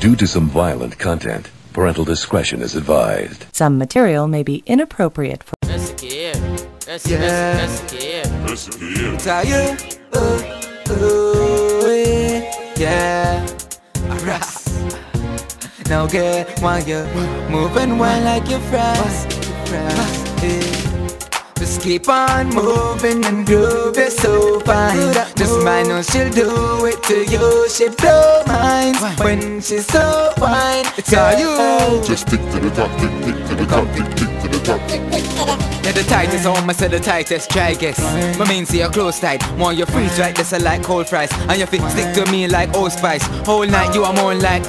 Due to some violent content, parental discretion is advised. Some material may be inappropriate for Now get while you're moving well like you're fast. Just keep on moving and groove, it's so fine. Just mind how she'll do it to you. She blow minds when she's so fine. It's all you. Just stick to the top, tick to the top, tick to the top. Yeah, the tightest home, I said the tightest, try guess. My mean see your clothes tight, want your freeze right, this I like cold fries. And your feet stick to me like old spice. Whole night you are more like,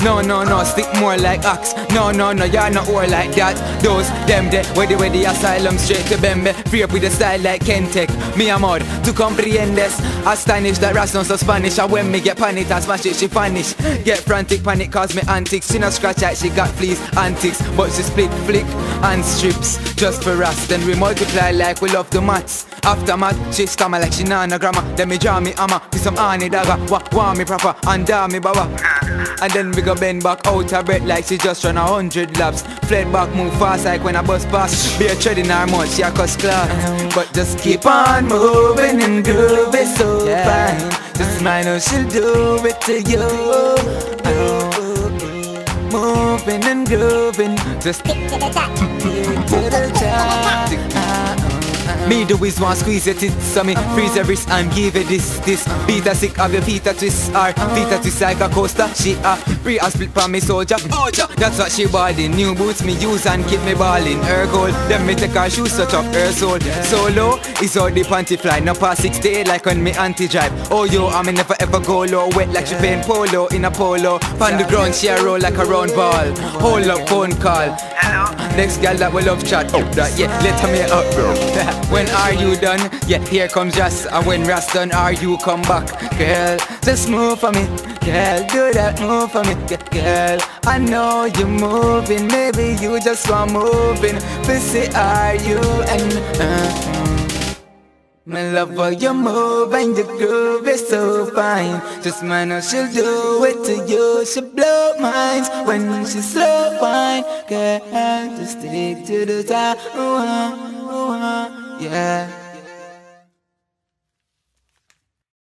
no, stick more like ox. No, you're not all like that. Those, them, where the asylum straight to Bembe. Free up with the style like Kentek. Me a mod, to comprendes. Astonish that Ras don't so Spanish. And when me get panicked and smash it, she vanish. Get frantic, panic cause me antics. She not scratch out, she got fleas, antics. But she split, flick, and strips. Just for us, then we multiply like we love the maths. After math, she stammer like she nah no grammar. Then me draw me hammer, with some honey dagger. Want me proper, and me bawa. And then we go bend back out her breath like she just run 100 laps. Fled back, move fast like when I bus past. Be a tread in her mouth, she a cuss class. But just keep on moving and grooving so fine. Just mind how she'll do it to you. Moving and grooving, just stick to the top, to the top. Me do is want squeeze your tits, so me freeze your wrist and give it this. Beat a sick of your feet a twist, or feet a twist like a coaster. She a free a split for me soldier. That's what she ballin'. New boots me use and keep me ballin'. Her goal, then me take her shoes, touch up her soul. Solo is how the panty fly. No past 68 like when me anti-drive. Oh yo, I me never ever go low. Wet like she playing polo in a polo. On the ground she a roll like a round ball. Hold up phone call. Hello. Next girl that will love chat. That yeah, let me up bro. When are you done? Yeah, here comes Ras. And when Ras done, are you come back? Girl, just move for me. Girl, do that move for me. Girl, I know you're moving. Maybe you just want moving. But say, are you? And my love how you move and your groove is so fine. Just mind how she'll do it to you. She blow minds when she's slow wine. Girl, just stick to the top. Yeah.